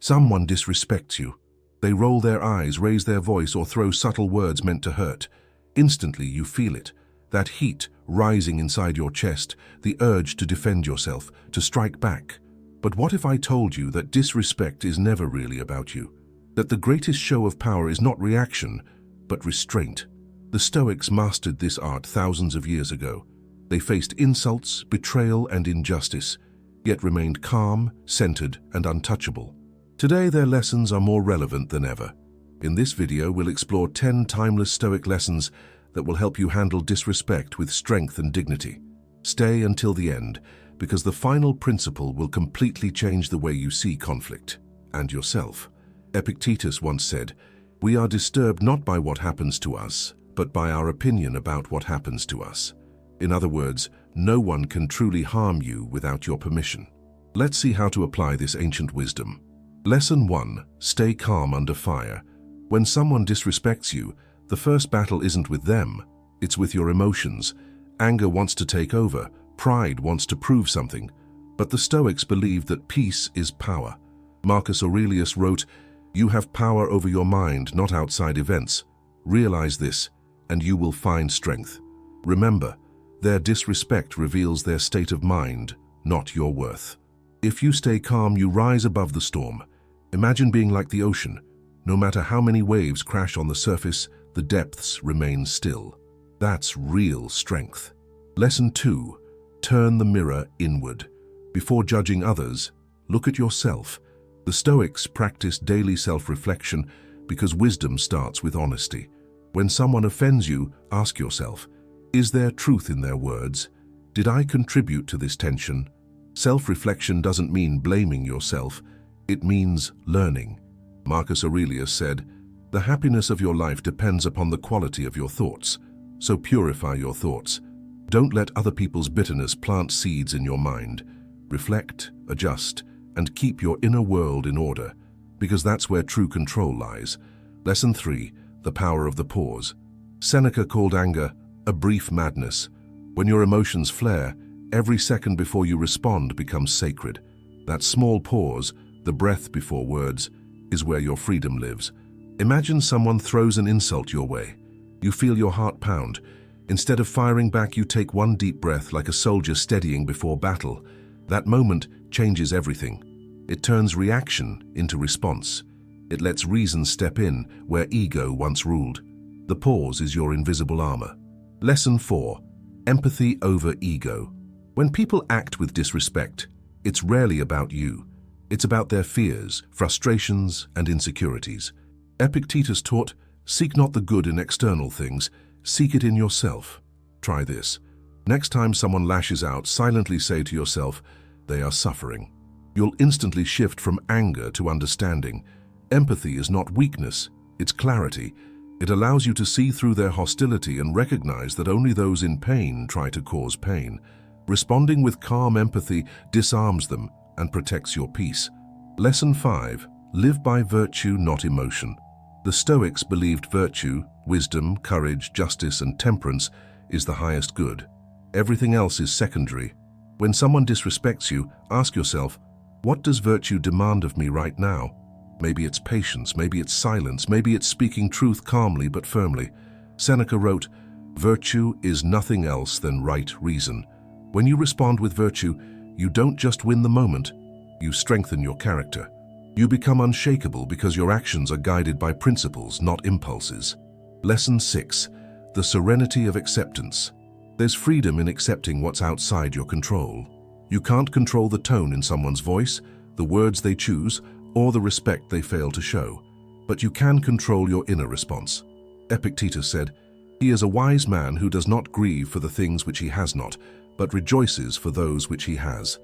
Someone disrespects you. They roll their eyes, raise their voice, or throw subtle words meant to hurt. Instantly you feel it, that heat rising inside your chest, the urge to defend yourself, to strike back. But what if I told you that disrespect is never really about you? That the greatest show of power is not reaction, but restraint. The Stoics mastered this art thousands of years ago. They faced insults, betrayal, and injustice, yet remained calm, centered, and untouchable. Today, their lessons are more relevant than ever. In this video, we'll explore 10 timeless Stoic lessons that will help you handle disrespect with strength and dignity. Stay until the end, because the final principle will completely change the way you see conflict and yourself. Epictetus once said, "We are disturbed not by what happens to us, but by our opinion about what happens to us." In other words, no one can truly harm you without your permission. Let's see how to apply this ancient wisdom. Lesson 1. Stay calm under fire. When someone disrespects you, the first battle isn't with them, it's with your emotions. Anger wants to take over, pride wants to prove something. But the Stoics believed that peace is power. Marcus Aurelius wrote, "You have power over your mind, not outside events. Realize this, and you will find strength." Remember, their disrespect reveals their state of mind, not your worth. If you stay calm, you rise above the storm. Imagine being like the ocean. No matter how many waves crash on the surface, the depths remain still. That's real strength. Lesson 2. Turn the mirror inward. Before judging others, look at yourself. The Stoics practiced daily self-reflection because wisdom starts with honesty. When someone offends you, ask yourself, is there truth in their words? Did I contribute to this tension? Self-reflection doesn't mean blaming yourself. It means learning. Marcus Aurelius said, "The happiness of your life depends upon the quality of your thoughts. So purify your thoughts. Don't let other people's bitterness plant seeds in your mind. Reflect, adjust, and keep your inner world in order, because that's where true control lies." Lesson 3. The power of the pause. Seneca called anger a brief madness. When your emotions flare, every second before you respond becomes sacred. That small pause, the breath before words, is where your freedom lives. Imagine someone throws an insult your way. You feel your heart pound. Instead of firing back, you take one deep breath like a soldier steadying before battle. That moment changes everything. It turns reaction into response. It lets reason step in where ego once ruled. The pause is your invisible armor. Lesson 4. Empathy over ego. When people act with disrespect, it's rarely about you. It's about their fears, frustrations, and insecurities. Epictetus taught, "Seek not the good in external things, seek it in yourself." Try this. Next time someone lashes out, silently say to yourself, "They are suffering." You'll instantly shift from anger to understanding. Empathy is not weakness, it's clarity. It allows you to see through their hostility and recognize that only those in pain try to cause pain. Responding with calm empathy disarms them and protects your peace. Lesson 5. Live by virtue, not emotion. The Stoics believed virtue, wisdom, courage, justice, and temperance is the highest good. Everything else is secondary. When someone disrespects you, ask yourself, what does virtue demand of me right now? Maybe it's patience, maybe it's silence, maybe it's speaking truth calmly but firmly. Seneca wrote, "Virtue is nothing else than right reason." When you respond with virtue, you don't just win the moment, you strengthen your character. You become unshakable because your actions are guided by principles, not impulses. Lesson 6. The serenity of acceptance. There's freedom in accepting what's outside your control. You can't control the tone in someone's voice, the words they choose, or the respect they fail to show. But you can control your inner response. Epictetus said, "He is a wise man who does not grieve for the things which he has not, but rejoices for those which he has."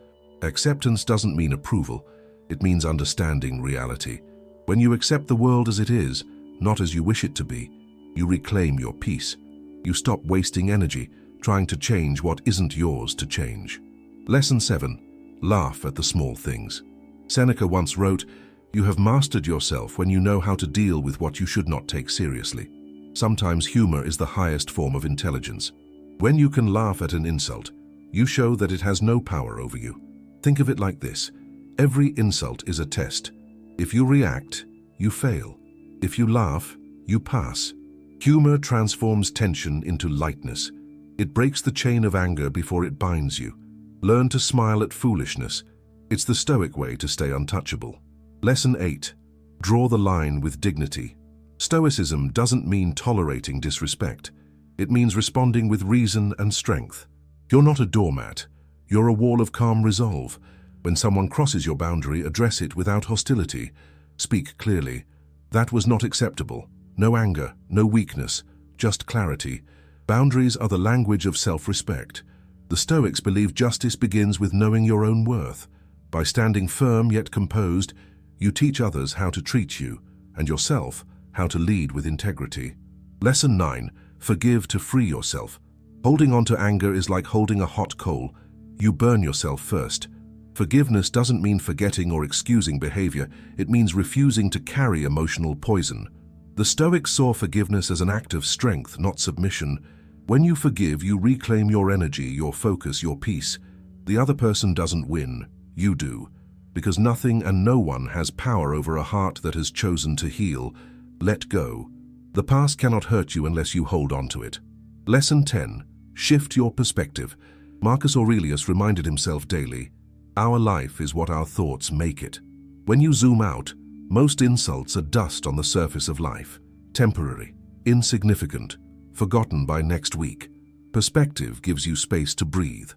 Acceptance doesn't mean approval, it means understanding reality. When you accept the world as it is, not as you wish it to be, you reclaim your peace. You stop wasting energy trying to change what isn't yours to change. Lesson 7. Laugh at the small things. Seneca once wrote, "You have mastered yourself when you know how to deal with what you should not take seriously." Sometimes humor is the highest form of intelligence. When you can laugh at an insult, you show that it has no power over you. Think of it like this. Every insult is a test. If you react, you fail. If you laugh, you pass. Humor transforms tension into lightness. It breaks the chain of anger before it binds you. Learn to smile at foolishness. It's the Stoic way to stay untouchable. Lesson 8. Draw the line with dignity. Stoicism doesn't mean tolerating disrespect. It means responding with reason and strength. You're not a doormat. You're a wall of calm resolve. When someone crosses your boundary, address it without hostility. Speak clearly. That was not acceptable. No anger, no weakness, just clarity. Boundaries are the language of self-respect. The Stoics believe justice begins with knowing your own worth. By standing firm yet composed, you teach others how to treat you, and yourself how to lead with integrity. Lesson 9. Forgive to free yourself. Holding on to anger is like holding a hot coal. You burn yourself first. Forgiveness doesn't mean forgetting or excusing behavior. It means refusing to carry emotional poison. The Stoics saw forgiveness as an act of strength, not submission. When you forgive, you reclaim your energy, your focus, your peace. The other person doesn't win. You do. Because nothing and no one has power over a heart that has chosen to heal. Let go. The past cannot hurt you unless you hold on to it. Lesson 10. Shift your perspective. Marcus Aurelius reminded himself daily, our life is what our thoughts make it. When you zoom out, most insults are dust on the surface of life. Temporary, insignificant, forgotten by next week. Perspective gives you space to breathe.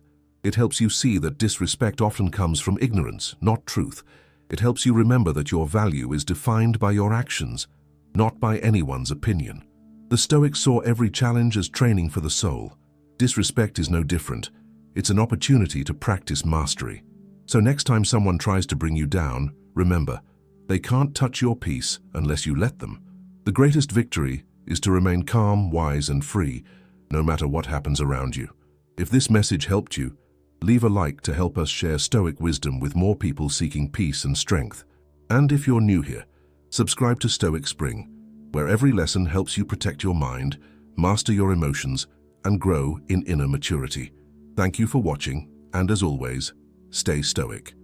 It helps you see that disrespect often comes from ignorance, not truth. It helps you remember that your value is defined by your actions, not by anyone's opinion. The Stoics saw every challenge as training for the soul. Disrespect is no different. It's an opportunity to practice mastery. So next time someone tries to bring you down, remember, they can't touch your peace unless you let them. The greatest victory is to remain calm, wise, and free, no matter what happens around you. If this message helped you, leave a like to help us share Stoic wisdom with more people seeking peace and strength. And if you're new here, subscribe to Stoic Spring, where every lesson helps you protect your mind, master your emotions, and grow in inner maturity. Thank you for watching, and as always, stay stoic.